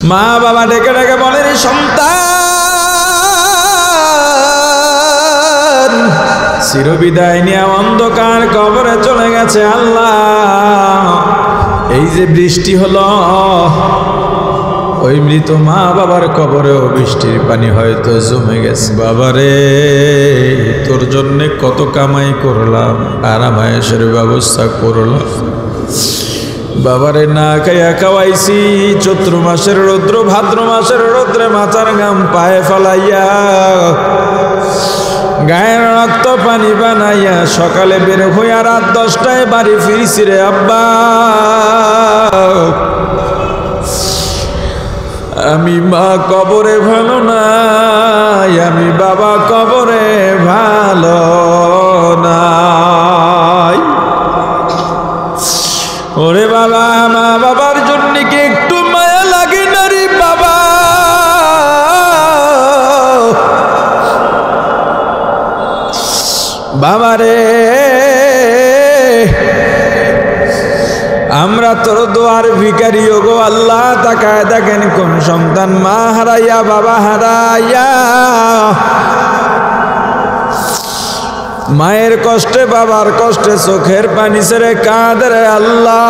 মা বাবা ডেকে ডেকে বলেন, সন্তান চিরবিদায় নিয়ে অন্ধকার কবরে চলে গেছে। আল্লাহ, এই যে বৃষ্টি হলো, ওই মৃত মা বাবার কবরেও বৃষ্টির পানি হয়তো জমে গেছে। বাবারে, তোর জন্যে কত কামাই করলাম, আরামায়েশের ব্যবস্থা করলাম। বাবারে না খাইয়া খাওয়াইছি, চৈত্র মাসের রৌদ্র, ভাদ্র মাসের রৌদ্রে মাথার ঘাম পায়ে ফলাইয়া, গায়ের রক্ত পানি বানাইয়া সকালে বের হইয়া রাত 10টায় বাড়ি ফিরছি রে আব্বা। আমি মা কবরে ভালো নাই, আমি বাবা কবরে ভালো নাই। ওরে বাবা, মা বাবার জন্য কি একটু মায়া লাগে না রে বাবা? বাবারে, আমরা তোর দোয়ার ভিখারি গো আল্লাহ। তাকায় দেখেন কোন সন্তান মা হারাইয়া বাবা হারাইয়া, মায়ের কষ্টে বাবার কষ্টে চোখের পানি ছেড়ে কাঁদে রে আল্লাহ।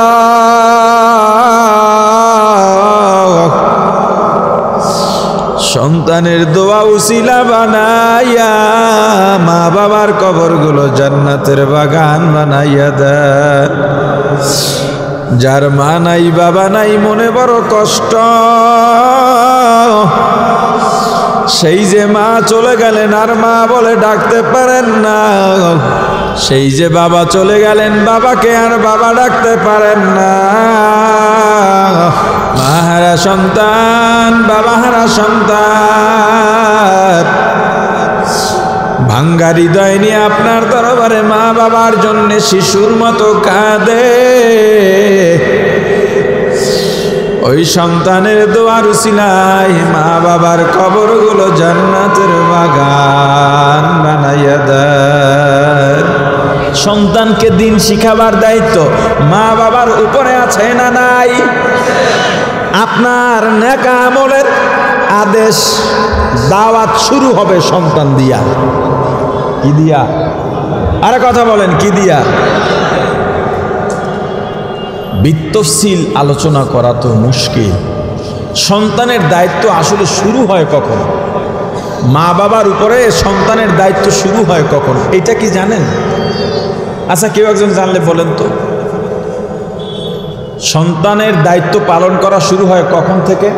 সন্তানের দোয়া উসিলা বানাইয়া মা বাবার কবরগুলো জান্নাতের বাগান বানাইয়া দেন। যার মা নাই বাবা নাই মনে বড় কষ্ট, সেই যে মা চলে গেলেন আর মা বলে ডাকতে পারেন না, সেই যে বাবা চলে গেলেন বাবাকে আর বাবা ডাকতে পারেন না। মা হারা সন্তান, বাবা হারা সন্তান, ভাঙ্গা হৃদয় নিয়ে আপনার দরবারে মা বাবার জন্য শিশুর মতো কাঁদে। ওই সন্তানের দোয়ার উসিলায় মা বাবার কবরগুলো জান্নাতের বাগান বানাইয়া দেন। সন্তানকে দিন শিখাবার দায়িত্ব মা বাবার উপরে আছে না নাই? আপনার নেক আমলের আদেশ দাওয়াত শুরু হবে সন্তান দিয়া। কি দিয়া? আরে কথা বলেন, কি দিয়া? বিতফসিল আলোচনা করা তো মুশকিল। সন্তানের দায়িত্ব আসলে শুরু হয় কখন? মা বাবার উপরে সন্তানের দায়িত্ব শুরু হয় কখন? এটা কি জানেন? আচ্ছা, কেউ একজন জানলে বলেন তো, সন্তানের দায়িত্ব পালন করা শুরু হয় কখন থেকে?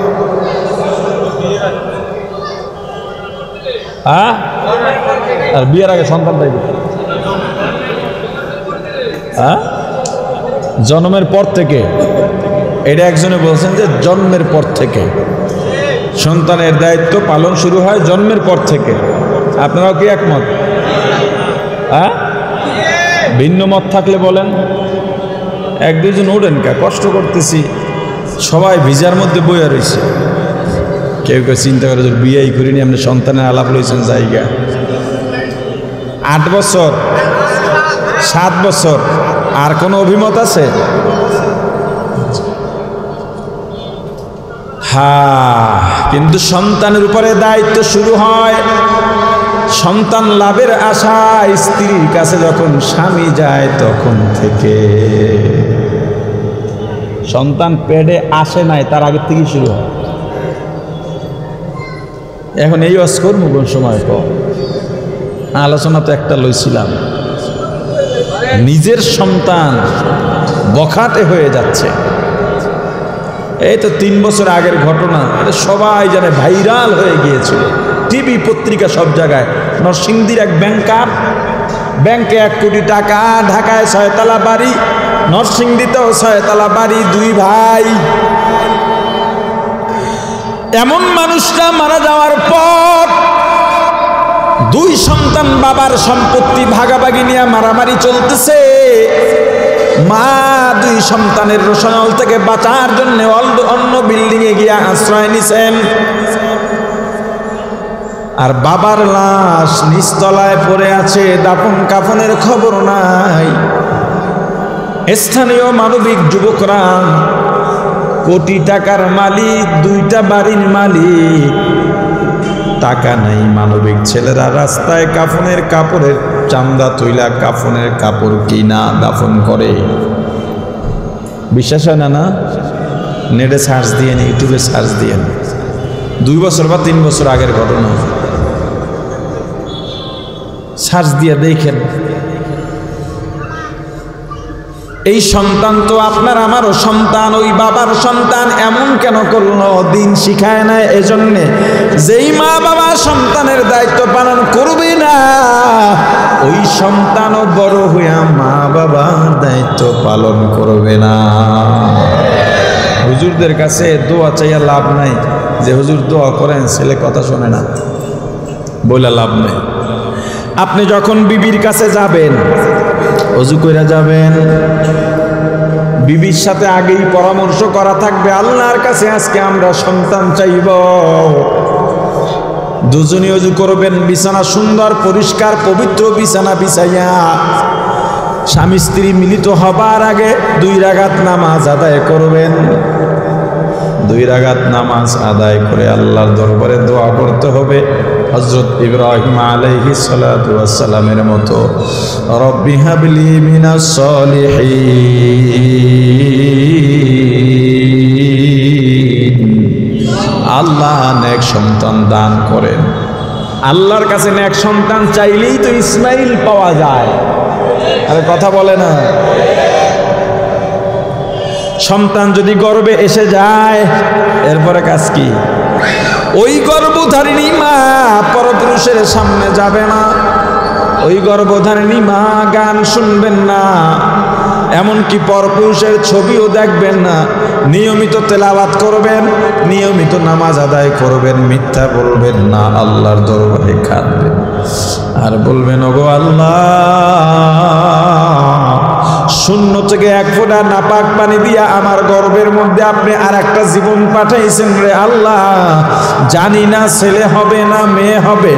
হ্যাঁ, আর বিয়ের আগে সন্তান দায়িত্ব? হ্যাঁ, জন্মের পর থেকে। এটা একজনে বলছেন যে জন্মের পর থেকে সন্তানের দায়িত্ব পালন শুরু হয়, জন্মের পর থেকে। আপনারাও কি একমত? হ্যাঁ, ভিন্ন মত থাকলে বলেন। এক দুজন ওঠেন, কা কষ্ট করতেছি, সবাই ভিজার মধ্যে বইয়া রয়েছে। কেউ কেউ চিন্তা করে বিয়েই করিনি, আপনি সন্তানের আলাপ লইছেন জায়গা 8 বছর 7 বছর। আর কোনো অভিমত আছে? হ্যাঁ, কিন্তু সন্তানের উপরে দায়িত্ব শুরু হয় সন্তান লাভের আশায় স্ত্রীর কাছে যখন স্বামী যায় তখন থেকে। সন্তান পেটে আসে নাই, তার আগের থেকেই শুরু হয়। এখন এই ওয়াজ করবো কোন সময় পর? আলোচনা তো একটা লইছিলাম, নিজের সন্তান বখাটে হয়ে যাচ্ছে। এই তো 3 বছর আগের ঘটনা, সবাই জানে, ভাইরাল হয়ে গিয়েছিল, টিভি পত্রিকা সব জায়গায়। নরসিংদীর এক ব্যাংকার, ব্যাংকে 1 কোটি টাকা, ঢাকায় 6 তলা বাড়ি, নরসিংদীতেও 6 তলা বাড়ি, 2 ভাই। এমন মানুষটা মারা যাওয়ার পর 2 সন্তান বাবার সম্পত্তি ভাগাভাগি নিয়ে মারামারি চলতেছে। মা 2 সন্তানের রোষানল থেকে বাঁচার জন্য অন্য বিল্ডিং এ গিয়ে আশ্রয় নিছেন। আর বাবার লাশ নিচতলায় পড়ে আছে, দাফন কাফনের খবর নাই। স্থানীয় মানবিক যুবকরা কোটি টাকার মালিক, 2টা বাড়ির মালিক, টাকা নাই। মানবিক ছেলেরা রাস্তায় কাফনের কাপড়ের চান্দা তুইলা কাফনের কাপড় কিনা দাফন করে। বিশ্বাস হয় না? না, নেটে সার্চ দিয়ে, ইউটিউবে সার্চ দিয়ে, 2 বছর বা 3 বছর আগের ঘটনা, সার্চ দিয়ে দেখেন। এই সন্তান তো আপনার আমারও সন্তান, ওই বাবার সন্তান। এমন কেন করলো? দিন শিখায় না। এজন্যে যেই মা বাবা সন্তানের দায়িত্ব পালন করবে না, ওই সন্তানও বড় হইয়া মা বাবার দায়িত্ব পালন করবে না। হুজুরদের কাছে দোয়া চাইয়া লাভ নাই, যে হুজুর দোয়া করেন ছেলে কথা শোনে না, বলে লাভ নেই। আপনি যখন বিবির কাছে যাবেন, ওযু কইরা যাবেন, বিবির সাথে আগেই পরামর্শ করা থাকবে, আল্লাহর কাছে আজকে আমরা সন্তান চাইব। দুজনই ওযু করবেন, বিছানা সুন্দর পরিষ্কার পবিত্র বিছানা বিছাইয়া স্বামী স্ত্রী মিলিত হবার আগে 2 রাকাত নামাজ আদায় করবেন। 2 রাকাত নামাজ আদায় করে আল্লাহর দরবারে দোয়া করতে হবে হযরত ইব্রাহিম আলাইহিস সালাতু ওয়াস সালামের মতো, রব্বি হাবলি মিনাস সলিহিন, আল্লাহ নেক সন্তান দান করেন। আল্লাহর কাছে নেক সন্তান চাইলেই তো ইসমাইল পাওয়া যায়। আরে কথা বলে না? সন্তান যদি গর্ভে এসে যায়, এরপরে কাজ কি? ওই গর্ভধারিণী মা পরপুরুষের সামনে যাবে না, ওই গর্ভধারিণী মা গান শুনবেন না, এমনকি পরপুরুষের ছবিও দেখবেন না। নিয়মিত তেলাওয়াত করবেন, নিয়মিত নামাজ আদায় করবেন, মিথ্যা বলবেন না, আল্লাহর দরবারে কাঁদবেন আর বলবেন, ওগো আল্লাহ, শূন্য থেকে 1 ফোঁটা নাপাক পানি দিয়া আমার গর্ভের মধ্যে আপনি আর একটা জীবন পাঠাইছেন রে আল্লাহ। জানি না ছেলে হবে না মেয়ে হবে,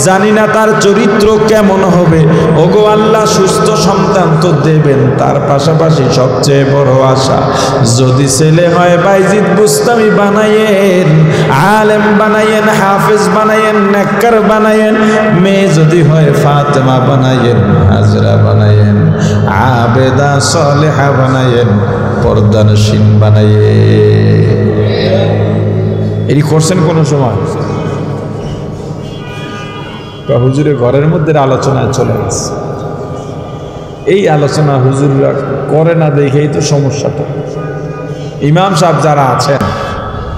জানি না তার চরিত্র কেমন হবে, ওগো আল্লাহ সুস্থ সন্তান তো দেবেন। তার পাশাপাশি সবচেয়ে বড় আশা, যদি ছেলে হয় বাইজিদ বুস্তামি বানাইয়েন, আলেম বানাইয়েন, হাফেজ বানাইয়েন, নেককার বানাইয়েন। মেয়ে যদি হয় ফাতেমা বানাইয়েন, হাজরা বানাইয়েন, আবেদা সালেহা বানাইয়েন, পর্দানশীন বানাইয়েন। এটি করছেন কোনো সময়? হুজুরের ঘরের মধ্যে আলোচনায় চলে গেছে। এই আলোচনা হুজুররা করে না দেখেই তো সমস্যাটা। ইমাম সাহেব যারা আছেন,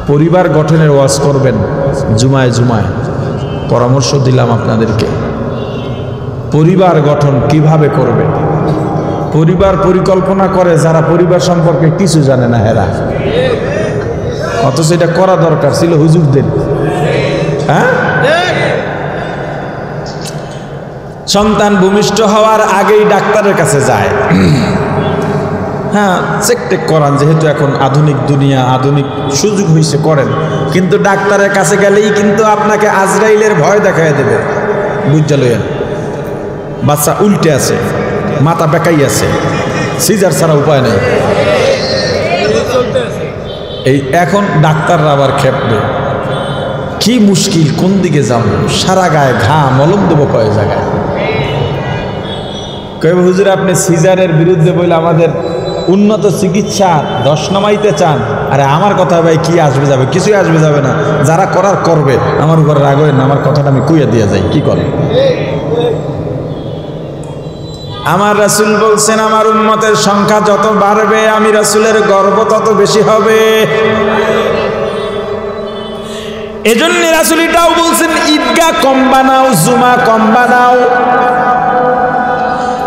পরিবার গঠনের ওয়াজ করবেন জুমায় জুমায়, পরামর্শ দিলাম আপনাদেরকে। পরিবার গঠন কিভাবে করবে? পরিবার পরিকল্পনা করে যারা পরিবার সম্পর্কে কিছু জানে না হেরা, অথচ এটা করা দরকার ছিল হুজুরদের। হ্যাঁ, সন্তান ভূমিষ্ঠ হওয়ার আগেই ডাক্তারের কাছে যায়। হ্যাঁ, চেক টেক করান, যেহেতু এখন আধুনিক দুনিয়া, আধুনিক সুযোগ হয়েছে, করেন। কিন্তু ডাক্তারের কাছে গেলেই কিন্তু আপনাকে আজরাইলের ভয় দেখায় দেবে। বুঝতে লইয়া বাচ্চা উল্টে আছে, মাথা বেঁকাই আছে, সিজার ছাড়া উপায় নেই। এই এখন ডাক্তাররা আবার খেপবে, কি মুশকিল, কোন দিকে যাব, সারা গায়ে ঘা, মলম দেবো কয় জায়গায়। কই হুজুর আপনি সিজারের বিরুদ্ধে বলে আমাদের উন্নত চিকিৎসা দশ নামাইতে চান? আরে আমার কথা ভাই কি আসবে যাবে? কিছুই আসবে যাবে না, যারা করার করবে। আমার উপর রাগ হয়ে না, আমার কথাটা আমি কুইয়া দিয়ে যাই, কি করে? আমার রাসূল বলছেন, আমার উম্মতের সংখ্যা যত বাড়বে আমি রাসূলের গর্ব তত বেশি হবে। এজন্য রাসূল এটাও বলছেন, ঈদগাহ কম বানাও, জুমা কম বানাও।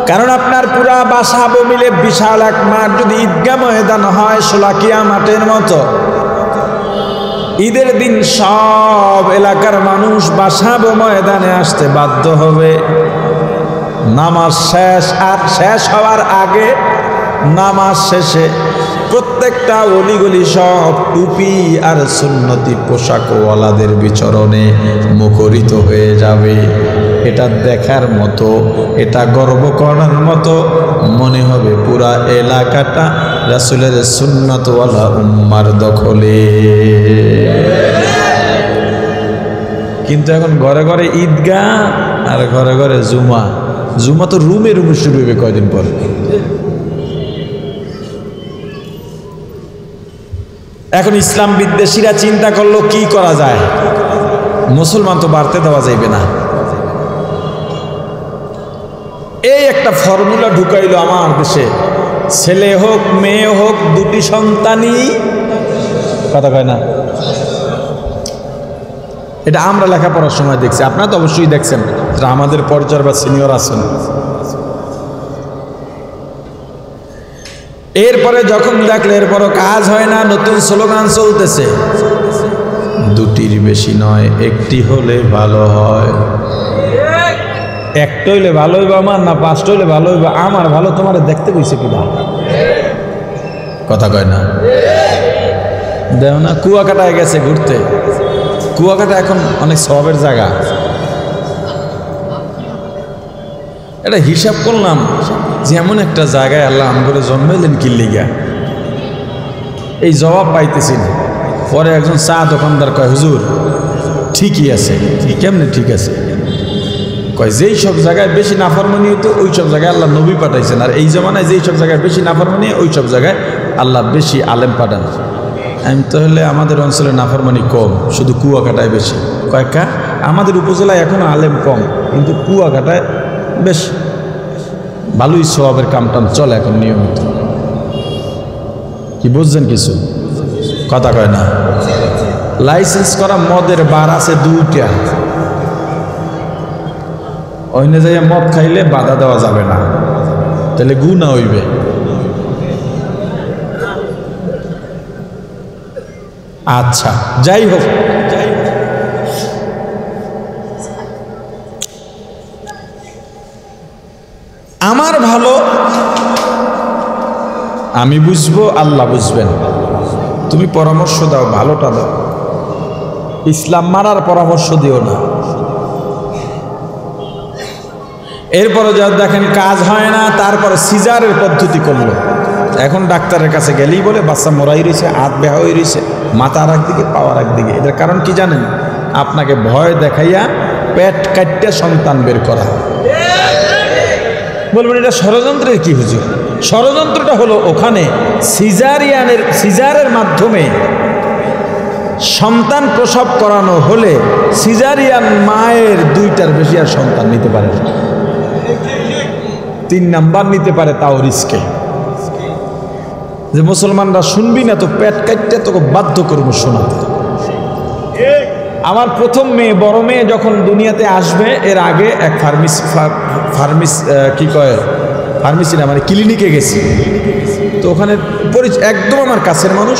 কারণ আপনার পুরা বাসাবো মিলে বিশাল এক মাঠ যদি ঈদগাহ ময়দান হয়, শোলাকিয়া মাঠের মতো, ঈদের দিন সব এলাকার মানুষ বাসাবো ময়দানে আসতে বাধ্য হবে। নামাজ শেষ, আর শেষ হওয়ার আগে নামাজ শেষে প্রত্যেকটা অলিগলি সব টুপি আর সুন্নতি পোশাকওয়ালাদের বিচরণে মুখরিত হয়ে যাবে। এটা দেখার মতো, এটা গর্ব করার মতো মনে হবে পুরা এলাকাটা রাসূলের সুন্নতওয়ালা উম্মার দখলে। কিন্তু এখন ঘরে ঘরে ঈদগাহ আর ঘরে ঘরে জুমা। জুমা তো রুমে রুমে শুরু হবে কয়দিন পর। এখন ইসলাম বিদ্বেষীরা চিন্তা করলো কি করা যায়, মুসলমান তো বাড়তে দেওয়া যাইবে না। এই একটা ফর্মুলা ঢুকাইলো আমার দেশে, ছেলে হোক মেয়ে হোক দুটি সন্তানই, কথা কয় না। এটা আমরা লেখাপড়ার সময় দেখছি, আপনারা তো অবশ্যই দেখছেন, আমাদের পর্যায়ের বা সিনিয়র আছেন। এরপরে যখন দেখলে এরপরও কাজ হয় না, নতুন স্লোগান চলতেছে, দুটির বেশি নয়, একটি হলে ভালো হয়। একটা হইলে ভালো হইব আমার, না পাঁচটা হইলে ভালো হইব আমার? ভালো তোমার দেখতে কইছে কিনা, কথা কয় না। দেও না, কুয়াকাটায় গেছে ঘুরতে, কুয়াকাটা এখন অনেক সওয়াবের জায়গা। এটা হিসাব করলাম যে এমন একটা জায়গায় আল্লাহ আমগরে জন্মাইলেন কি লিগা, এই জবাব পাইতেছি না। পরে একজন চা দোকানদার কয়, হুজুর ঠিকই আছে। কেমনে ঠিক আছে? কয় যেই সব জায়গায় বেশি নাফরমানি হতো ওই সব জায়গায় আল্লাহ নবী পাঠাইছেন, আর এই জমানায় যেই সব জায়গায় বেশি নাফরমানি ওই সব জায়গায় আল্লাহ বেশি আলেম পাঠান। আমি তাহলে আমাদের অঞ্চলে নাফরমানি কম, শুধু কুয়াকাটায় বেশি। কয়েকটা আমাদের উপজেলায় এখনো আলেম কম, কিন্তু কুয়াকাটায় বেশ ভালোই সওয়াবের কামটাম চলে এখন নিয়মিত। কি বুঝছেন কিছু? কথা কয় না। লাইসেন্স করা মদের বার আছে দুইটা, অন্য জায়গায় মদ খাইলে বাধা দেওয়া যাবে না, তাহলে গুনাহ হইবে। আচ্ছা যাই হোক, আমার ভালো আমি বুঝবো, আল্লাহ বুঝবেন। তুমি পরামর্শ দাও, ভালোটা দাও, ইসলাম মারার পরামর্শ দিও না। এরপরে যা দেখেন কাজ হয় না, তারপরে সিজারের পদ্ধতি করলো। এখন ডাক্তারের কাছে গেলেই বলে বাচ্চা মরাই রয়েছে, হাত বেহা হয়ে রয়েছে, মাথা আর একদিকে পাওয়ার একদিকে। এটার কারণ কি জানেন? আপনাকে ভয় দেখাইয়া পেট কাটতে সন্তান বের করা। বলবেন এটা ষড়যন্ত্রের কি হুজুর? ষড়যন্ত্রটা হলো ওখানে সিজারের মাধ্যমে সন্তান প্রসব করানো হলে সিজারিয়ান মায়ের দুইটার বেশি আর সন্তান নিতে পারে না, 3 নাম্বার নিতে পারে, তাও রিস্কে। যে মুসলমানরা শুনবি না তো পেট কাটতে তোকে বাধ্য করবো শোনাতে। আমার প্রথম মেয়ে, বড় মেয়ে যখন দুনিয়াতে আসবে, এর আগে এক ফার্মেসি না মানে ক্লিনিকে গেছি। তো ওখানে একদম আমার কাছের মানুষ,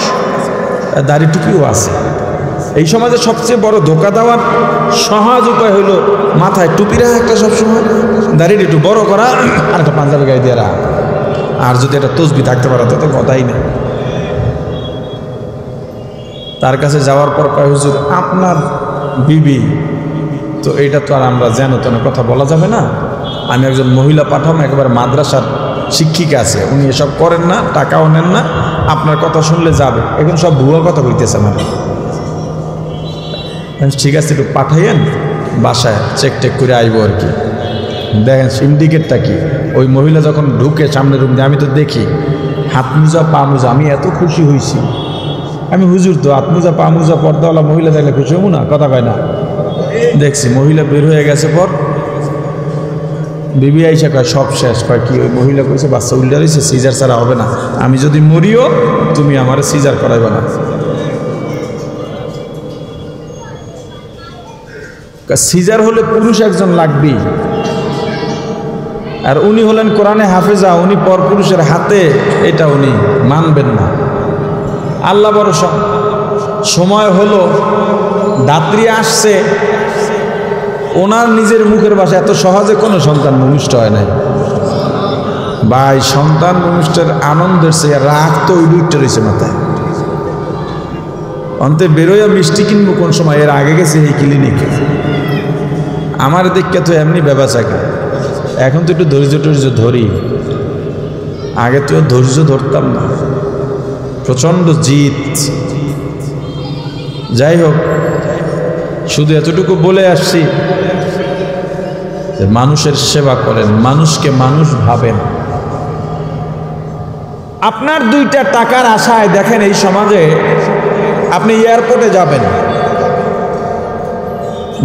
দাড়ি টুপিও আছে। এই সমাজে সবচেয়ে বড় ধোকা দেওয়ার সহজ উপায় হলো মাথায় টুপি রাখা একটা, সবসময় দাড়িটা একটু বড় করা, আর একটা পাঞ্জাবি গায়ে দিয়ে রাখা, আর যদি একটা তসবি থাকতে পারে তো কথাই নেই। তার কাছে যাওয়ার পর কয়, হুজুর আপনার বিবি তো এইটা তো আর আমরা যেন তেন কথা বলা যাবে না, আমি একজন মহিলা পাঠাম, একেবারে মাদ্রাসার শিক্ষিকা আছে, উনি এসব করেন না, টাকাও নেন না, আপনার কথা শুনলে যাবে। এখন সব ভুয়া কথা বলতেছে আমার। ঠিক আছে, একটু পাঠাইয়েন, বাসায় চেক টেক করে আইব আর কি। দেখেন সিন্ডিকেটটা কি, ওই মহিলা যখন ঢুকে সামনের রুম দিয়ে, আমি তো দেখি হাত মোজা পা মোজা, আমি এত খুশি হয়েছি। আমি হুজুর তো হাত মোজা পা মোজা পর্দাওয়ালা মহিলা দেখলে খুশি হবো না, কথা কয় না। দেখছি মহিলা বের হয়ে গেছে পর বিবি আইসা কয় সব শেষ। কয় কি? ওই মহিলা কইছে বাচ্চা উল্টা রয়েছে, সিজার ছাড়া হবে না, আমি যদি মরিও তুমি আমার সিজার করাইবে না। সিজার হলে পুরুষ একজন লাগবেই, আর উনি হলেন কোরআনে হাফেজা, উনি পরপুরুষের হাতে, এটা উনি মানবেন না। আল্লাহ ভরসা। সময় হলো, দাত্রী আসছে, ওনার নিজের মুখের ভাষা, এত সহজে কোনো সন্তান ভূমিষ্ঠ হয় নাই। ভাই সন্তান ভূমিষ্ঠের আনন্দের চেয়ে রাগ তো ওই দুইটা রয়েছে মাথায়। অন্তে বেরোয়া মিষ্টি কিনবো কোন সময়, এর আগে গেছে এই ক্লিনিকে। আমার দিককে তো এমনি ব্যবসাকে, এখন তো একটু ধৈর্য টৈর্য ধরি, আগে তো ধৈর্য ধরতাম না, প্রচণ্ড জিদ। যাই হোক, শুধু এতটুকু বলে আসছি যে মানুষের সেবা করেন, মানুষকে মানুষ ভাবেন। আপনার দুইটা টাকার আশায় দেখেন এই সমাজে আপনি এয়ারপোর্টে যাবেন,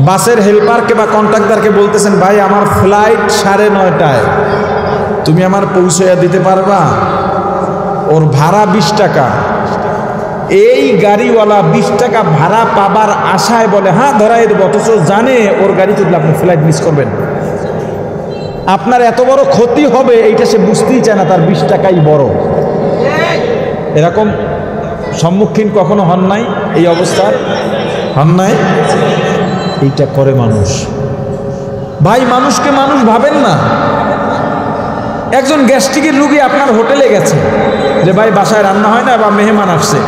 বাসের হেল্পারকে বা কন্ট্রাক্টরকে বলতেছেন, ভাই আমার ফ্লাইট 9:30টায়, তুমি আমার পৌঁছাইয়া দিতে পারবা? ওর ভাড়া 20 টাকা। এই গাড়িওয়ালা 20 টাকা ভাড়া পাবার আশায় বলে হ্যাঁ ধরাই দেবো, অথচ জানে ওর গাড়ি তুললে আপনি ফ্লাইট মিস করবেন, আপনার এত বড় ক্ষতি হবে এইটা সে বুঝতেই চায় না, তার 20 টাকাই বড়। এরকম সম্মুখীন কখনো হন নাই? এই অবস্থার হন নাই? এইটা করে মানুষ। ভাই মানুষকে মানুষ ভাবেন না। একজন গ্যাস্ট্রিকের রুগী আপনার হোটেলে গেছে যে ভাই বাসায় রান্না হয় না বা মেহমান আসছে,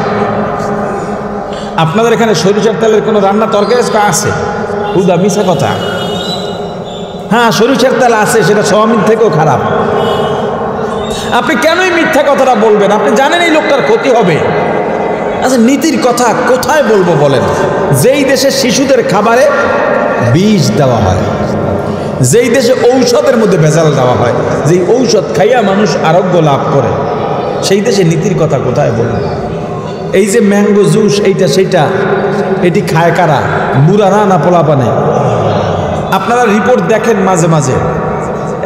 আপনাদের এখানে সরিষার তেলের কোনো রান্না তরকারি আছে? হুদা মিশা কথা। হ্যাঁ সরিষার তেল আছে, সেটা সোয়াবিন থেকেও খারাপ। আপনি কেনই মিথ্যা কথাটা বলবেন? আপনি জানেন এই লোকটার ক্ষতি হবে। আচ্ছা নীতির কথা কোথায় বলবো বলেন? যেই দেশে শিশুদের খাবারে বিষ দেওয়া হয়, যেই দেশে ঔষধের মধ্যে ভেজাল দেওয়া হয়, যেই ঔষধ খাইয়া মানুষ আরোগ্য লাভ করে, সেই দেশে নীতির কথা কোথায় বলবো? এই যে ম্যাঙ্গো জুস এইটা সেইটা, এটি খায় কারা? বুড়ারা না পোলাপানে? আপনারা রিপোর্ট দেখেন মাঝে মাঝে,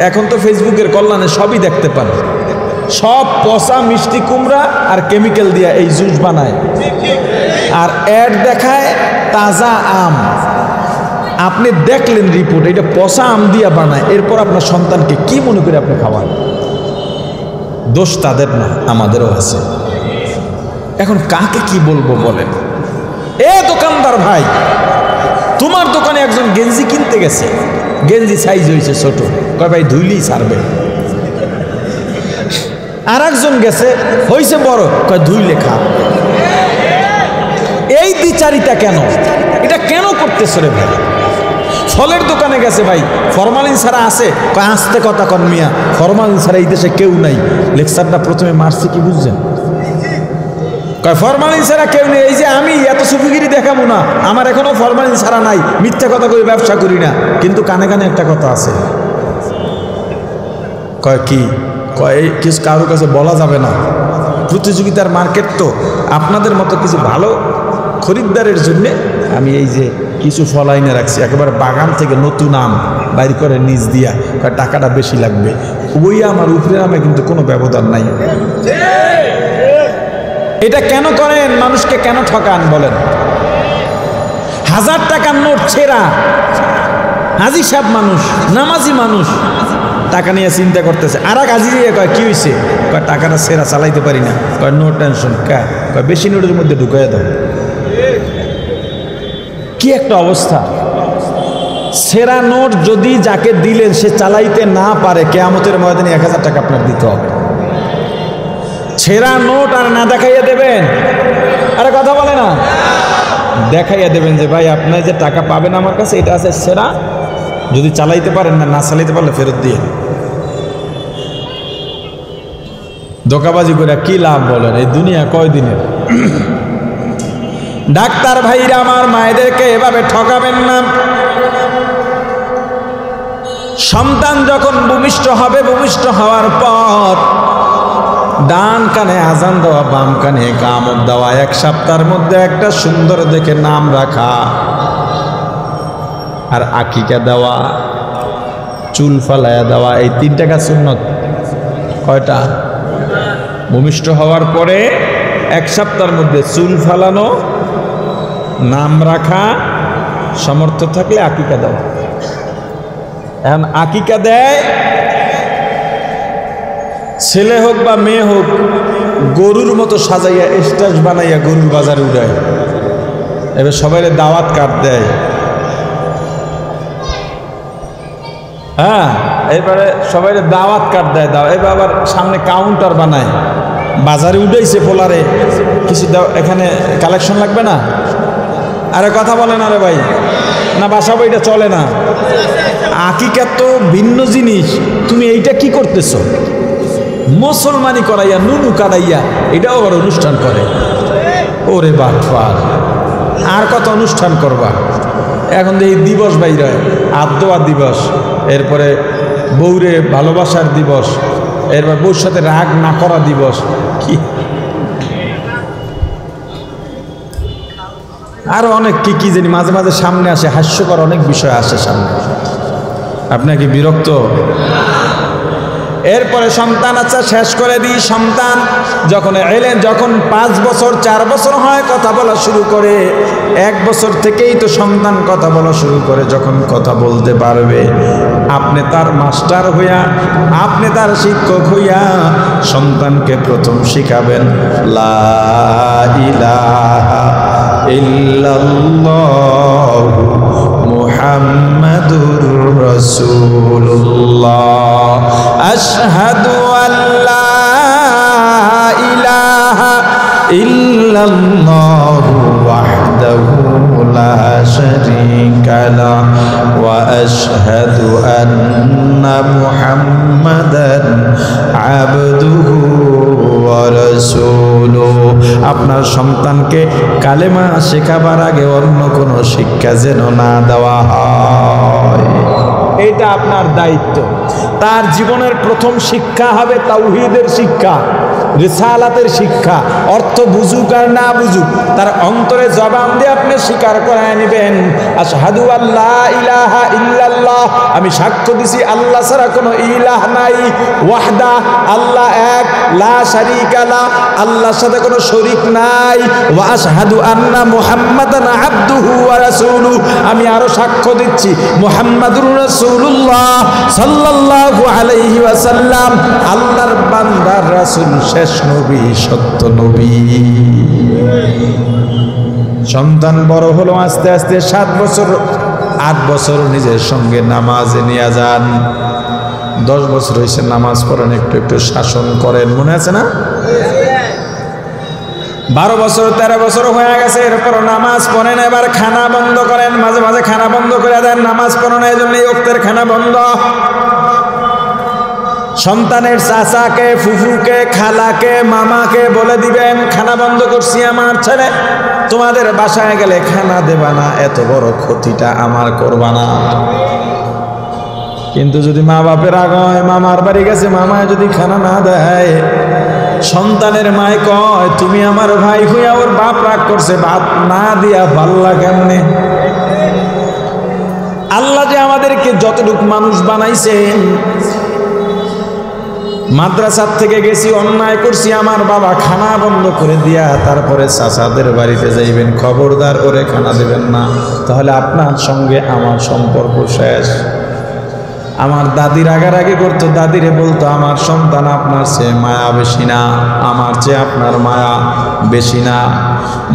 এখন তো ফেসবুকের কল্যাণে সবই দেখতে পান, সব পচা মিষ্টি কুমড়া আর কেমিক্যাল দিয়া এই জুস বানায়, আর অ্যাড দেখায় তাজা আম। আপনি দেখলেন রিপোর্ট, এটা পচা আম দিয়া বানায়, এরপর আপনার সন্তানকে কি মনে করে আপনি খাওয়ান? দোষ তাদের না, আমাদেরও আছে। এখন কাকে কি বলবো বলেন? এ দোকানদার ভাই, তোমার দোকানে একজন গেঞ্জি কিনতে গেছে, গেঞ্জি সাইজ হয়েছে ছোট, কয় ভাই ধুইলেই ছাড়বে। আর একজন গেছে হয়েছে বড়, কয় ধুইলে খা। এই দ্বিচারিতা কেন? এটা কেন করতেছ রে ভাই? ফলের দোকানে গেছে, ভাই ফরমালিন ছাড়া আছে, কয় আস্তে কথা কন মিয়া, ফরমালিন ছাড়া এই দেশে কেউ নাই। লেকচারটা প্রথমে মারছি কি বুঝছেন? কয় ফরমালিন ছাড়া কেউ নেই। এই যে আমি এত সুফিগিরি দেখাবো না, আমার এখনো ফরমালিন ছাড়া নাই, মিথ্যা কথা কই ব্যবসা করি না, কিন্তু কানে কানে একটা কথা আছে। কয় কি? কয় এই কিছু কারো কাছে বলা যাবে না, প্রতিযোগিতার মার্কেট তো, আপনাদের মতো কিছু ভালো খরিদ্দারের জন্যে আমি এই যে কিছু ফল আইনে রাখছি, একেবারে বাগান থেকে নতুন আম বাইর করে নিজ দিয়া, টাকাটা বেশি লাগবে। ওই আমার উপরে নামে কিন্তু কোনো ব্যবধান নাই। এটা কেন করেন? মানুষকে কেন ঠকান বলেন? 1000 টাকার নোট ছেঁড়া, হাজি সাহেব মানুষ, নামাজি মানুষ, টাকা নিয়ে চিন্তা করতেছে। আর এক হাজি কয় কি হয়েছে? কয় টাকাটা ছেঁড়া, চালাইতে পারি না। কয় নো টেনশন, কয় বেশি নোটের মধ্যে ঢুকাইয়া দাও। কি একটা অবস্থা! ছেঁড়া নোট যদি যাকে দিলেন সে চালাইতে না পারে, কিয়ামতের ময়দানে 1000 টাকা আপনার দিতে হবে। ছেঁড়া নোট আর না দেখাইয়া দেবেন? আরে কথা বলে না, দেখাইয়া দেবেন যে ভাই আপনার যে টাকা পাবেন আমার কাছে, এটা আছে ছেঁড়া, যদি চালাইতে পারেন না, না চালাইতে পারলে ফেরত দিয়ে। ধোঁকাবাজি করে কি লাভ বলেন? এই দুনিয়া কয় দিনের? ডাক্তার ভাইরা আমার, মায়েদেরকে এভাবে ঠকাবেন না। সন্তান যখন ভূমিষ্ঠ হবে, ভূমিষ্ঠ হওয়ার পর ডান কানে আজান দেওয়া, বাম কানে কামত দেওয়া, 1 সপ্তাহের মধ্যে একটা সুন্দর দেখে নাম রাখা, আর আকিকা দেওয়া, চুল ফালাইয়া দেওয়া, এই 3টা কাজ সুন্নত। কয়টা? ভূমিষ্ঠ হওয়ার পরে 1 সপ্তাহের মধ্যে চুল ফালানো, নাম রাখা, সামর্থ্য থাকলে আকিকা দেওয়া। এখন আকিকা দেয় ছেলে হোক বা মেয়ে হোক, গরুর মতো সাজাইয়া স্টেজ বানাইয়া গরুর বাজারে উঠায়, এবার সবাই দাওয়াত কার্ড দেয়। হ্যাঁ এবারে সবাই দাওয়াত কার্ড দেয়, দাও এবার আবার সামনে কাউন্টার বানায়, বাজারে উঠেছে পোলারে কিছু দাও, এখানে কালেকশন লাগবে না। আরে কথা বলেন, আরে ভাই না বাসা বইটা চলে না। আকিকা তো ভিন্ন জিনিস, তুমি এইটা কি করতেছো? মুসলমানি করাইয়া নুনু কাটাইয়া এটাও আবার অনুষ্ঠান করে। ওরে বাটপার, আর কত অনুষ্ঠান করবা? এখন এই দিবস বাইরে, আদোয়া দিবস, এরপরে বউরে ভালোবাসার দিবস, এরপর বউর সাথে রাগ না করা দিবস, কি আরো অনেক কি কি জানি মাঝে মাঝে সামনে আসে, হাস্যকর অনেক বিষয় আসে সামনে। আপনাকে বিরক্ত? এরপরে সন্তান, আচ্ছা শেষ করে দিই। সন্তান যখন এলেন, যখন 5 বছর 4 বছর হয় কথা বলা শুরু করে, 1 বছর থেকেই তো সন্তান কথা বলা শুরু করে। যখন কথা বলতে পারবে, আপনি তার মাস্টার হইয়া, আপনি তার শিক্ষক হইয়া সন্তানকে প্রথম শিখাবেন লা ইলাহা ইল্লাল্লাহু মুহাম্মাদুর রাসূলুল্লাহ, আশহাদু আল্লা ইলাহা ইল্লাল্লাহু ওয়াহদাহু লা শারীকা লাহু ওয়া আশহাদু আন্না মুহাম্মাদান আবদুহু ওয়া রাসূলুহু। আপনার সন্তানকে কালেমা শেখাবার আগে অন্য কোনো শিক্ষা যেন না দেওয়া হয়, এটা আপনার দায়িত্ব। তার জীবনের প্রথম শিক্ষা হবে তাওহীদের শিক্ষা, রিসালাতের শিক্ষা। অর্থ বুঝুক আর না বুঝুক, তার অন্তরে জবান দিয়ে আপনি স্বীকার করায় নেবেন আশহাদু আল্লা ইলাহা ইল্লাল্লাহ, আমি সাক্ষ্য দিছি আল্লাহ ছাড়া কোনো ইলাহ নাই, ওয়াহদা আল্লাহ এক, লা শারীকা লা আল্লাহর সাথে কোনো শরীক নাই, ওয়া আশহাদু আন্না মুহাম্মাদান আবদুহু ওয়া রাসূলুহু, আমি আরো সাক্ষ্য দিচ্ছি মুহাম্মাদুর রাসূলুল্লাহ সাল্লাল্লাহু আলাইহি ওয়াসাল্লাম আল্লাহর বান্দা রাসূল, শেষ নবী, সত্য নবী। সন্তান বড় হলো আস্তে আস্তে, 7 বছর 8 বছর নিজের সঙ্গে নামাজে নিয়ে যান। 10 বছর হয়েছে নামাজ পড়েন, একটু একটু শাসন করেন, মনে আছে না? 12 বছর 13 বছর হয়ে গেছে, এরপর নামাজ পড়েন। এবার খানা বন্ধ করেন, মাঝে মাঝে খানা বন্ধ করে দেন, নামাজ পড়েন, এই জন্য এই ওক্তের খানা বন্ধ। সন্তানের চাচাকে, ফুফুকে, খালাকে, মামাকে বলে দিবেন খানা বন্ধ করছি আমার ছেলে, তোমাদের বাসায় গেলে খানা দেবা না, এত বড় ক্ষতিটা আমার করবা না। কিন্তু যদি মা বাপের রাগ হয়, মামার বাড়ি গেছে, মামায় যদি খানা না দেয়, সন্তানের মায় কয় তুমি আমার ভাই হইয়া ওর বাপ রাগ করছে, ভাত না দিয়া পাল্লা কেমনে? আল্লাহ যে আমাদেরকে যতটুকু মানুষ বানাইছেন, মাদ্রাসার থেকে গেছি, অন্যায় করছি, আমার বাবা খানা বন্ধ করে দিয়া তারপরে চাচাদের বাড়িতে যাইবেন, খবরদার ওরে খানা দেবেন না, তাহলে আপনার সঙ্গে আমার সম্পর্ক শেষ। আমার দাদি রাগারাগি করতো, দাদিরে বলতো আমার সন্তান আপনার চেয়ে মায়া বেশি না, আমার চেয়ে আপনার মায়া বেশি না।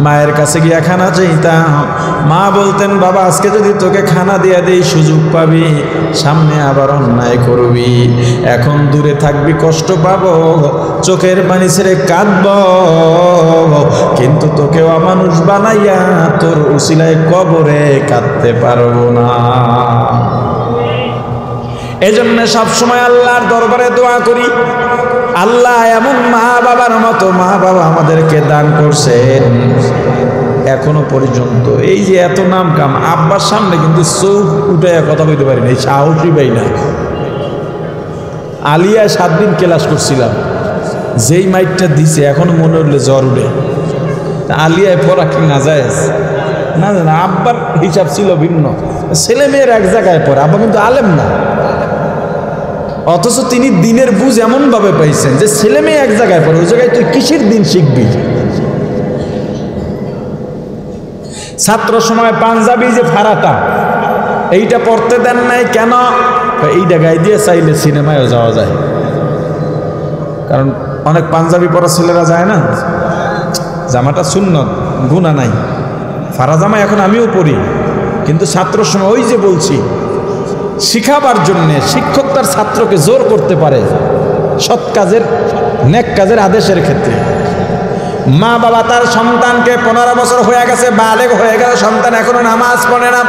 মায়ের কাছে গিয়া খানা চাইতাম, মা বলতেন বাবা আজকে যদি তোকে খানা দিয়ে দেই সুযোগ পাবি, সামনে আবার অন্যায় করবি, এখন দূরে থাকবি, কষ্ট পাবো, চোখের পানি ছেড়ে কাঁদব, কিন্তু তোকেও অমানুষ বানাইয়া তোর উসিলায় কবরে কাঁদতে পারবো না। এজন্য সবসময় আল্লাহর দরবারে দোয়া করি, আল্লাহ এমন মা বাবার মতো মা বাবা আমাদেরকে দান করছেন, এখনো পর্যন্ত এই যে এত নাম কাম, আব্বার সামনে কিন্তু চোখ উঠে কথা বলতে পারি না, এই সাহসী পাই না। আলিয়ায় 7 দিন ক্লাস করছিলাম, যেই মাইটটা দিছে এখনো মনে হলে জ্বর উঠে। আলিয়ায় পড়া কি না যায় না, না আব্বার হিসাব ছিল ভিন্ন, ছেলে মেয়ের এক জায়গায় পড়ে, আব্বা কিন্তু আলেম না, অথচ তিনি দিনের বুঝ এমন ভাবে পাইছেন যে ছেলে মেয়ে এক জায়গায় পড়ে, ওই জায়গায় তুই কিসের দিন শিখবি? ছাত্র সময় পাঞ্জাবি যে ফাড়াটা, এইটা পড়তে দেন নাই কেন? এইটা গায়ে দিয়ে চাইলে সিনেমায়ও যাওয়া যায়, কারণ অনেক পাঞ্জাবি পরা ছেলেরা যায় না, জামাটা সুন্নত, গুনাহ নাই, ফাড়া জামা এখন আমিও পরি, কিন্তু ছাত্র সময় ওই যে বলছি শিখাবার জন্যে শিক্ষক তার ছাত্রকে জোর করতে পারে সৎ কাজের, নেক কাজের আদেশের ক্ষেত্রে। মা বাবা তার সন্তানকে 15 বছর হয়ে গেছে, বালেগ হয়ে গেল, সন্তান এখনো নামাজ পড়ে না।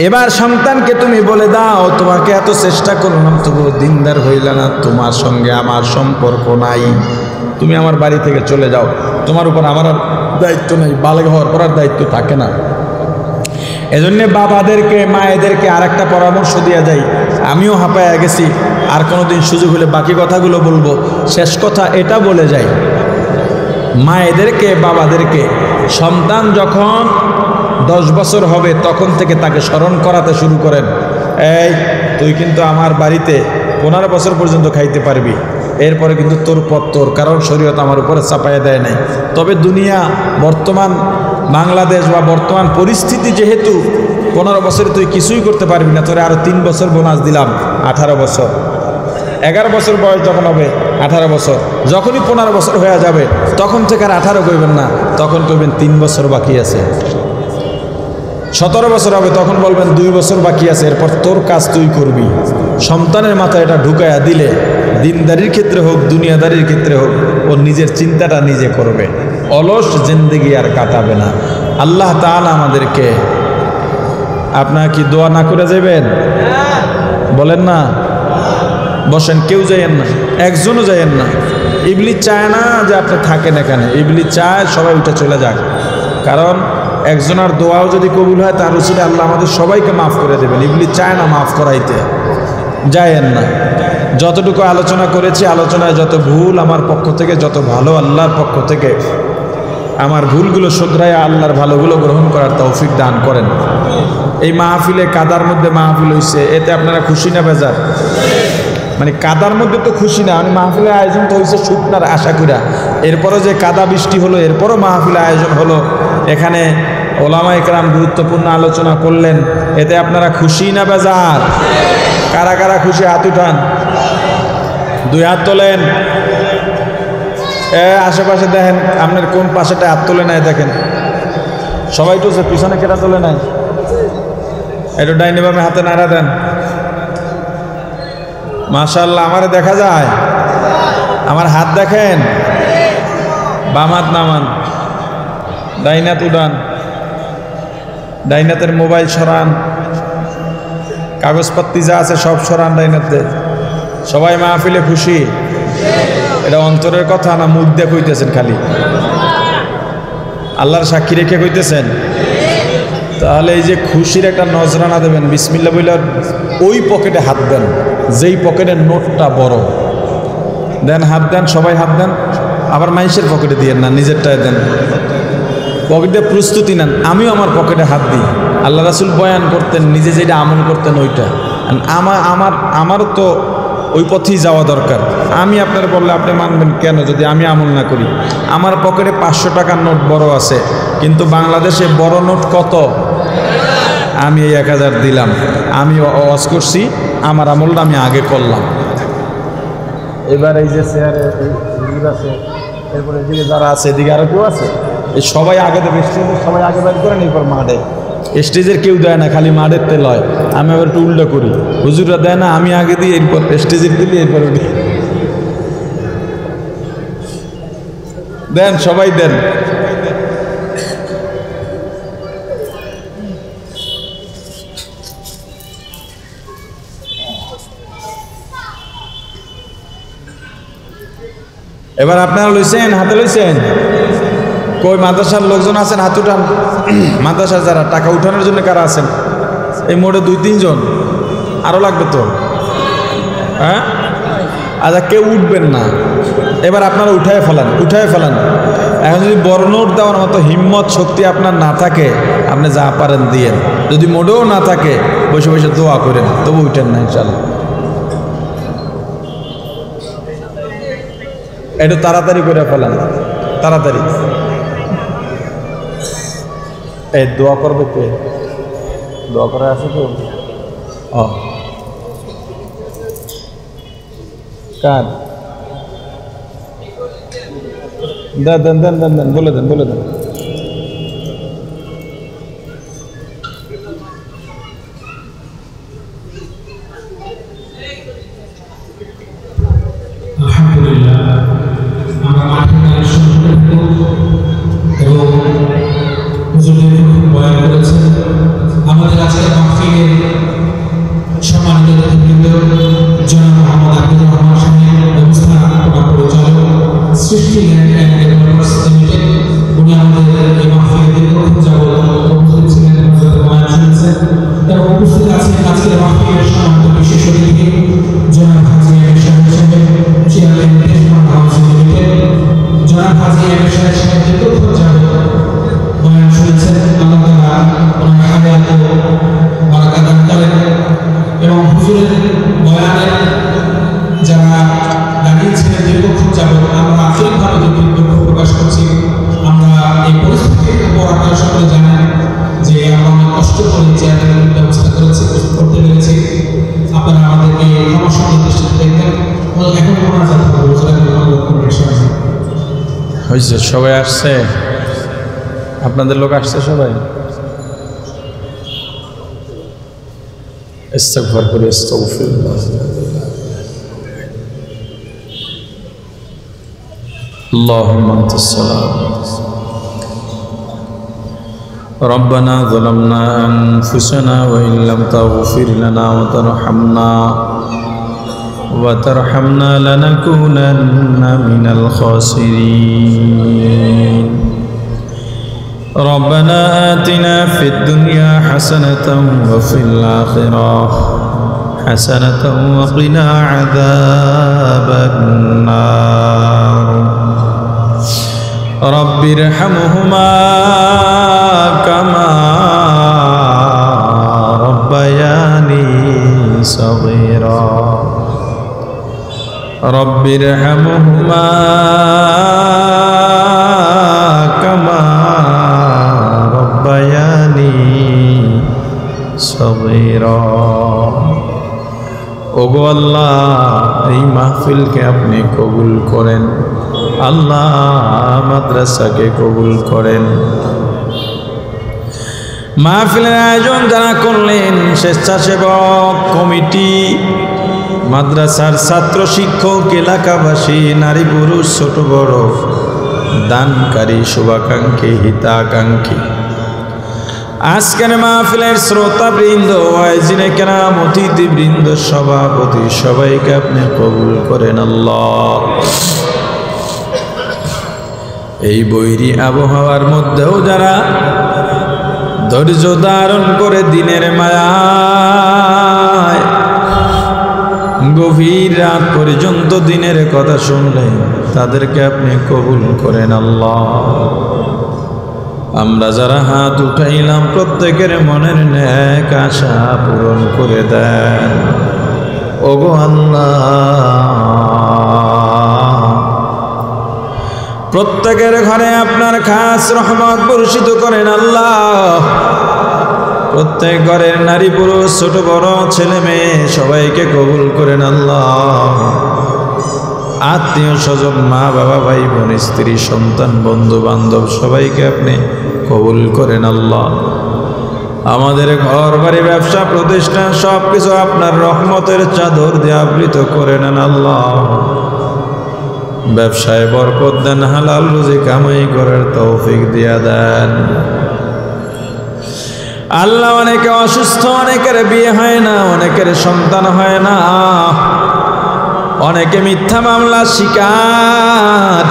এবার সন্তানকে তুমি বলে দাও, তোমাকে এত চেষ্টা করলাম তবু দিনদার হইল না, তোমার সঙ্গে আমার সম্পর্ক নাই, তুমি আমার বাড়ি থেকে চলে যাও, তোমার উপর আমার আর দায়িত্ব নেই, বালেগ হওয়ার পর আর দায়িত্ব থাকে না। এজন্য বাবাদেরকে মায়েদেরকে আর একটা পরামর্শ দেওয়া যায়, আমিও হাঁপায়া গেছি, আর কোনোদিন সুযোগ হলে বাকি কথাগুলো বলবো। শেষ কথা এটা বলে যাই, মায়েদেরকে বাবাদেরকে সন্তান যখন 10 বছর হবে তখন থেকে তাকে স্মরণ করাতে শুরু করেন, এই তুই কিন্তু আমার বাড়িতে 15 বছর পর্যন্ত খাইতে পারবি, এরপরে কিন্তু তোর পথ তোর, কারণ শরীয়ত আমার উপরে চাপাইয়া দেয় নাই। তবে দুনিয়া বর্তমান বাংলাদেশ বা বর্তমান পরিস্থিতি যেহেতু 15 বছরে তুই কিছুই করতে পারবি না, তোরে আরও 3 বছর বোনাস দিলাম, 18 বছর। 11 বছর বয়স যখন হবে 18 বছর, যখনই 15 বছর হয়ে যাবে তখন থেকে আর 18 কইবেন না, তখন কইবেন 3 বছর বাকি আছে। 17 বছর হবে তখন বলবেন 2 বছর বাকি আছে, এরপর তোর কাজ তুই করবি। সন্তানের মাথায় এটা ঢুকাইয়া দিলে দিনদারির ক্ষেত্রে হোক দুনিয়াদারির ক্ষেত্রে হোক ও নিজের চিন্তাটা নিজে করবে, অলস জিন্দেগি আর কাটাবে না। আল্লাহ তাআলা আমাদেরকে, আপনারা কি দোয়া না করে যাবেন? বলেন না, বসেন, কেউ যাইয়েন না, একজনও যাইয়েন না। ইবলিস চায় না যে আপনি থাকেন এখানে, ইবলিস চায় সবাই উঠে চলে যাক, কারণ একজনের দোয়াও যদি কবুল হয় তার উচিলে আল্লাহ আমাদের সবাইকে মাফ করে দেবেন। ইবলিস চায় না মাফ করাইতে, যায়েন না। যতটুকু আলোচনা করেছি, আলোচনায় যত ভুল আমার পক্ষ থেকে, যত ভালো আল্লাহর পক্ষ থেকে, আমার ভুলগুলো শুধরাইয়া আল্লাহর ভালোগুলো গ্রহণ করার তৌফিক দান করেন। এই মাহফিলে কাদার মধ্যে মাহফিল হইছে, এতে আপনারা খুশি না বেজার? মানে কাদার মধ্যে তো খুশি না, মানে মাহফিলের আয়োজন তো হয়েছে শুকনার আশা করা, এরপরও যে কাদা বৃষ্টি হলো, এরপরও মাহফিলের আয়োজন হলো, এখানে ওলামা ইকরাম গুরুত্বপূর্ণ আলোচনা করলেন, এতে আপনারা খুশি না বেজার? কারা কারা খুশি হাত উঠান, 2 হাত তোলেন। আশেপাশে দেখেন আপনার কোন পাশেটা হাত তোলে নাই, দেখেন সবাই তো পিছনে কেটা তোলে নাই, একটু ডাইনি বামে হাতে নাড়া দেন। মাশাআল্লাহ, আমারে দেখা যায়, আমার হাত দেখেন, বাম হাত নামান, ডাইনাত উড়ান, ডাইনাতের মোবাইল সরান, কাগজপত্র যা আছে সব সরান ডাইনাতে। সবাই মাহফিলে খুশি? এটা অন্তরের কথা না মুখ দিয়ে কইতেছেন খালি? আল্লাহর সাক্ষী রেখে কইতেছেন? তাহলে এই যে খুশির একটা নজরানা দেবেন, বিসমিল্লাহ বলে ওই পকেটে হাত দেন যেই পকেটের নোটটা বড়, দেন হাত দেন, সবাই হাত দেন। আবার মানুষের পকেটে দিয়েন না, নিজেরটায় দেন, পকেটে প্রস্তুতি নেন। আমিও আমার পকেটে হাত দিই, আল্লাহ রাসূল বয়ান করতেন, নিজে যেটা আমল করতেন ওইটা। আমারও তো ওই পথেই যাওয়া দরকার। আমি আপনার বললে আপনি মানবেন কেন যদি আমি আমল না করি? আমার পকেটে 500 টাকার নোট বড় আছে, কিন্তু বাংলাদেশে বড় নোট কত? আমি এই 1000 দিলাম, আমি ওয়াজ করছি, আমার আমলটা আমি আগে করলাম। এবার এই যে চেয়ারে আছে, এরপরে এদিকে যারা আছে, এদিকে আরো কেউ আছে, এই সবাই আগে দেবে, স্টেজের সবাই আগে বাইর করেন, এরপর মাঠে। স্টেজের কেউ দেয় না, খালি মাঠের তেল হয়। আমি আবার একটু উল্টা করি, হুজুররা দেয় না, আমি আগে দিই, এরপর স্টেজের দিলি, এরপর উঠি। দেন, সবাই দেন। এবার আপনারা লইছেন, হাতে লইছেন? কই মাদ্রাসার লোকজন আছেন? হাত উঠান। মাদ্রাসার যারা টাকা উঠানোর জন্য কারা আছেন? এই মোটে 2-3 জন, আরও লাগবে তো। হ্যাঁ, আচ্ছা, কেউ উঠবেন না। এবার আপনারা উঠায় ফেলান। এখন যদি বড় নোট দেওয়ার মতো হিম্মত শক্তি আপনার না থাকে, আপনি যা পারেন দিয়েন। যদি মোটেও না থাকে, বসে বসে দোয়া করেন, তবু উঠেন না ইনশাল্লাহ। একটু তাড়াতাড়ি করে ফেলান, তাড়াতাড়ি। এই দোয়া করবে কে? দোয়া করে আছে তো? কার? দেন, বলে দেন। মাহফিলের সম্মানিত অতিথিবৃন্দ জনাব মোহাম্মদ আব্দুর রহমান সাহেব, ব্যবস্থাপনা পরিচালক, সৃষ্টি ল্যান্ড অ্যান্ড ডেভেলপার্স লিমিটেড, উনি আমাদের এই মাহফিলে দীর্ঘক্ষণ যাবৎ উপস্থিত ছিলেন, বয়ান শুনেছেন এবং উপস্থিত আছেন আজকের মাহফিলের সম্মানিত বিশেষ অতিথি জনাব হাজী আমির সাহেব, চেয়ারম্যান দেশমান হাউজিং লিমিটেড। জনাব হাজী আমির সাহেব দীর্ঘক্ষণ যাবৎ বয়ান শুনেছেন। আল্লাহ তাআলা ওনার হায়াত ও বারাকাত দান করেন এবং হুজুরের বয়ানের যারা দাঁড়িয়েছিলেন দীর্ঘক্ষণ যাবৎ, আমরা আন্তরিকভাবে দুঃখ প্রকাশ করছি। আমরা এই পরিস্থিতির উপর আপনারা সকলে জানেন যে আমরা অনেক কষ্ট করে চেয়ারের ব্যবস্থা করতে পেরেছি। আপনারা আমাদেরকে ক্ষমার সঙ্গে দৃষ্টিতে দেখবেন। এখন মোনাজাত করবো, হয়েছে, সবাই আসছে, আপনাদের লোক আসছে সবাই। ইস্তিগফার করে আস্তাগফিরুল্লাহ। আল্লাহুম্মা আনতাস সালাম। ربنا ظلمنا أنفسنا وإن لم تغفر لنا وترحمنا لنكونن من الخاسرين. ربنا آتنا في الدنيا حسنة وفي الآخرة حسنة وقنا عذاب النار. رب ارحمهما كما ربياني صغيرا. رب ارحمهما كما ربياني صغيرا. ওগো আল্লাহ, এই মাহফিলকে আপনি কবুল করেন। আল্লাহ, মাদ্রাসাকে কবুল করেন। মাহফিলের আয়োজন যারা করলেন, স্বেচ্ছাসেবক কমিটি, মাদ্রাসার ছাত্র শিক্ষক, এলাকাবাসী, নারী পুরুষ, ছোট বড়, দানকারী, শুভাকাঙ্ক্ষী, হিতাকাঙ্ক্ষী, আজকের মাহফিলের শ্রোতাবৃন্দ, ওয়াইজিনে কেরাম, অতিথিবৃন্দ, সভাপতি, সবাইকে আপনি কবুল করেন আল্লাহ। এই বৈরী আবহাওয়ার মধ্যেও যারা ধৈর্য ধারণ করে দিনের মায়ায় গভীর রাত পর্যন্ত দিনের কথা শুনলেন, তাদেরকে আপনি কবুল করেন আল্লাহ। আমরা যারা হাত উঠাইলাম, প্রত্যেকের মনের নেক আশা পূরণ করে দেন ওগো আল্লাহ। প্রত্যেকের ঘরে আপনার খাস রহমত বর্ষিত করেন আল্লাহ। প্রত্যেক ঘরের নারী পুরুষ, ছোট বড়, ছেলে মেয়ে, সবাইকে কবুল করেন আল্লাহ। আত্মীয় স্বজন, মা বাবা, ভাই বোন, স্ত্রী, সন্তান, বন্ধু বান্ধব, সবাইকে আপনি কবুল করেন আল্লাহ। আমাদের ঘর বাড়ি, ব্যবসা প্রতিষ্ঠান, সব কিছু আপনার রহমতের চাদর দিয়ে আবৃত করে নেন আল্লাহ। ব্যবসায় বরকত দেন, হালাল রুজি কামাই করার তৌফিক দিয়া দেন আল্লাহ। অনেকে অসুস্থ, অনেকের বিয়ে হয় না, অনেকের সন্তান হয় না, অনেকে মিথ্যা মামলার শিকার,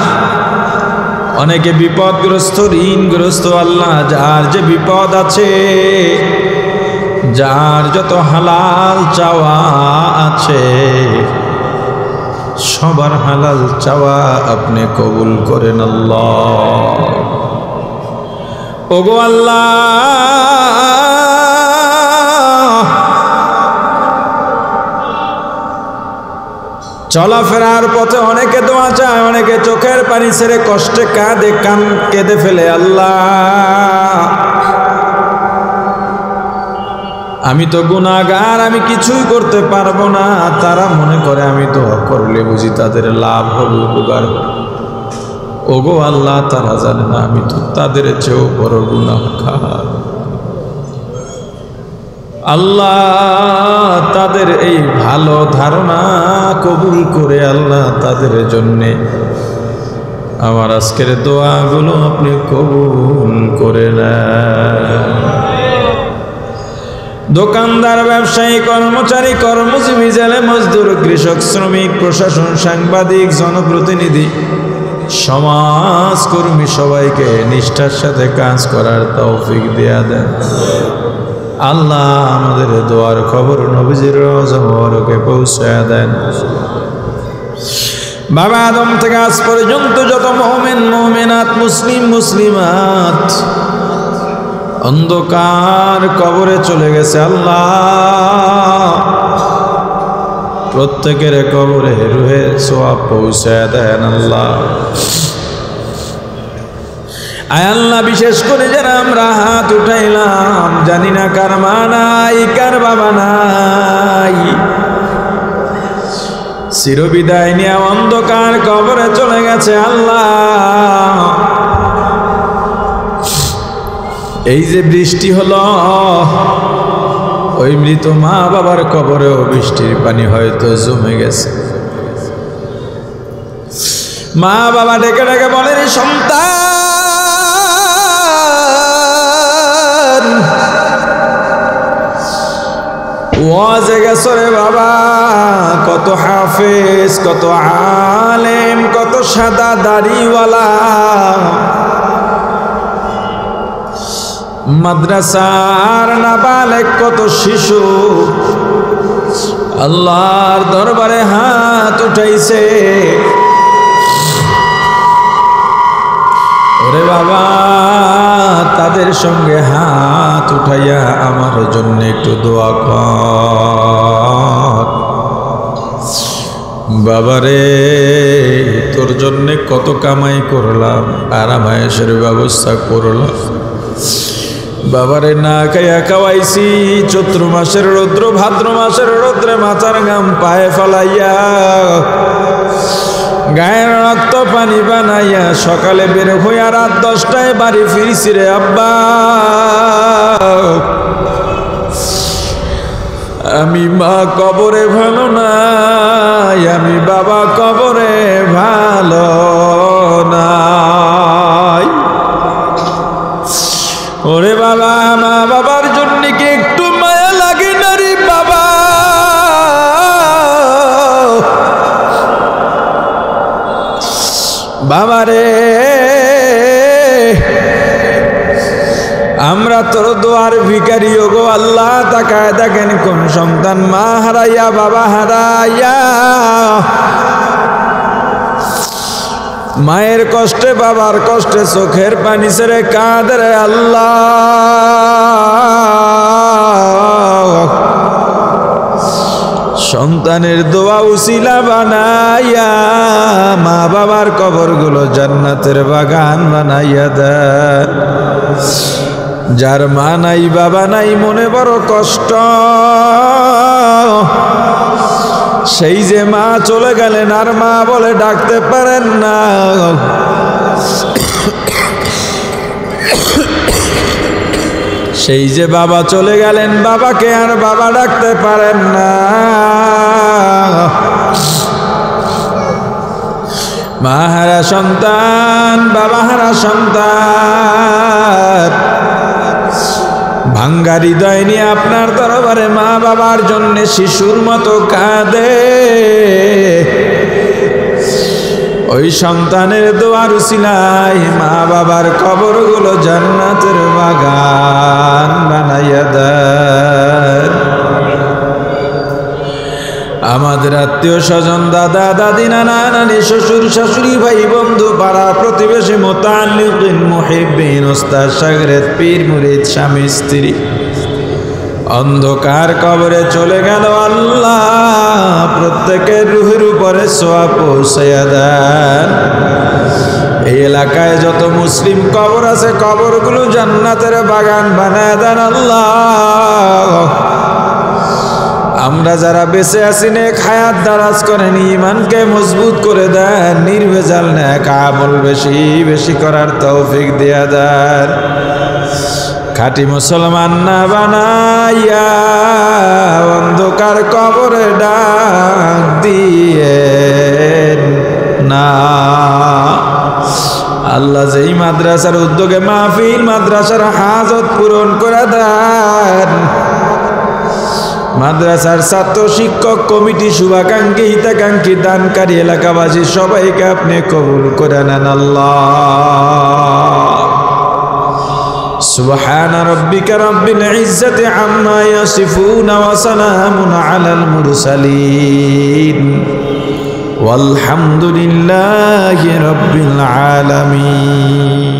অনেকে বিপদগ্রস্ত, ঋণগ্রস্ত। আল্লাহ, যার যে বিপদ আছে, যার যত হালাল চাওয়া আছে, সবার হালাল চাওয়া আপনি কবুল করেন আল্লাহ। ওগো আল্লাহ, চলাফেরার পথে অনেকে দোয়া চায়, অনেকে চোখের পানি ছেড়ে কষ্টে কাঁদে, কেঁদে ফেলে। আল্লাহ, আমি তো গুনাহগার, আমি কিছুই করতে পারবো না। তারা মনে করে আমি তো করলে বুঝি তাদের লাভ হবে, উপকার হবে। ওগো আল্লাহ, তারা জানে না আমি তো তাদের চেয়েও বড় গুনাহগার। আল্লাহ, তাদের এই ভালো ধারণা কবুল করে আল্লাহ, তাদের জন্যে আমার আজকের দোয়াগুলো আপনি কবুল করে নেন। দোকানদার, ব্যবসায়ী, কর্মচারী, কর্মজীবী, জেলে মজদুর, কৃষক, শ্রমিক, প্রশাসন, সাংবাদিক, জনপ্রতিনিধি, সমাজকর্মী সবাইকে নিষ্ঠার সাথে কাজ করার তৌফিক দেয়া দেন। আল্লাহ আমাদের দোয়ার খবর নবীজির রওজা মুবারকে পৌঁছায়া দেন। বাবা আদম থেকে আজ পর্যন্ত যত মুমিন মুমিনাত, মুসলিম মুসলিমাত অন্ধকার কবরে চলে গেছে, আল্লাহ প্রত্যেকের কবরে রুহে সোয়াব পৌঁছায়া দেন। আল্লাহ আয় আল্লাহ, বিশেষ করে যারা আমরা হাত উঠাইলাম, জানি না কার মা নাই, কার বাবা নাই, চিরবিদায় নিয়ে অন্ধকার কবরে চলে গেছে, আল্লাহ এই যে বৃষ্টি হলো, ওই মৃত মা বাবার কবরেও বৃষ্টির পানি হয়তো জমে গেছে। মা বাবা ডেকে ডেকে বলেন, সন্তান ওয়াজে গেছো রে বাবা, কত হাফেজ, কত আলেম, কত সাদা দাড়িওয়ালা, মাদ্রাসার নাবালেক কত শিশু আল্লাহর দরবারে হাত উঠাইছে। ওরে বাবা, তাদের সঙ্গে হাত উঠাইয়া আমার জন্য একটু দোয়া কর। বাবারে, তোর জন্য কত কামাই করলাম, আরাম আয়েশের ব্যবস্থা করলাম, বাবারে না খাইয়া খাওয়াইছি, চৈত্র মাসের রৌদ্র, ভাদ্র মাসের রৌদ্রে মাথার ঘাম পায়ে ফলাইয়া, গায়ের রক্ত পানি বানাইয়া সকালে বের হইয়া রাত 10টায় বাড়ি ফিরছি রে আব্বা। আমি মা কবরে ভালো নাই, আমি বাবা কবরে ভালো নাই। ওরে বাবা, মা বাবার জন্য কি একটু মায়া লাগে না রে বাবা? বাবারে, আমরা তোর দোয়ার ভিখারি গো আল্লাহ, তাকায় দেখেন কোন সন্তান মা হারাইয়া বাবা হারাইয়া, মায়ের কষ্টে বাবার কষ্টে চোখের পানি ছেড়ে কাঁদে রে আল্লাহ। সন্তানের দোয়া উসিলা বানাইয়া মা বাবার কবরগুলো জান্নাতের বাগান বানাইয়া দেন। যার মা নাই বাবা নাই মনে বড় কষ্ট, সেই যে মা চলে গেলেন আর মা বলে ডাকতে পারেন না, সেই যে বাবা চলে গেলেন বাবাকে আর বাবা ডাকতে পারেন না। মা হারা সন্তান, বাবা হারা সন্তান ভাঙ্গা হৃদয় নিয়ে আপনার দরবারে মা বাবার জন্য শিশুর মতো কাঁদে। ওই সন্তানের দোয়ার উসিলায় মা বাবার কবরগুলো জান্নাতের বাগান বানাইয়া দেন। আমাদের আত্মীয় স্বজন, দাদা দাদি, নানা নানি, শ্বশুর শাশুড়ি, ভাই বন্ধু, পাড়া প্রতিবেশী, মুতাআল্লিকিন, মুহিব্বিন, ওস্তাদ শাগরেদ, পীর মুরিদ, স্বামী স্ত্রী অন্ধকার কবরে চলে গেল, আল্লাহ প্রত্যেকের রুহের উপরে সোয়া পৌঁছাইয়া দেন। এই এলাকায় যত মুসলিম কবর আছে কবরগুলো জান্নাতের বাগান বানায় দেন আল্লাহ। আমরা যারা বেঁচে আছি নেক হায়াত দারাজ করেন, ঈমানকে মজবুত করে দেন, নির্ভেজাল নেক আমল বেশি বেশি করার তৌফিক দিয়া দেন। খাঁটি মুসলমান না বানাইয়া অন্ধকার কবরে ডাক দিয়েন না আল্লাহ। যেই মাদ্রাসার উদ্যোগে মাহফিল, মাদ্রাসার হাজত পূরণ করে দেন। মাদ্রাসার ছাত্র শিক্ষক কমিটি শুভাকাঙ্ক্ষী হিতাকাঙ্ক্ষী দানকারী এলাকাবাসী সবাইকে আপনি কবুল করে নেন আল্লাহ। সুবহান রাব্বিকা রাব্বিল ইজ্জাতি আম্মা ইয়াসিফুন ওয়া সালামুন আলাল মুরসালিন ওয়ালহামদুলিল্লাহি রাব্বিল আলামিন।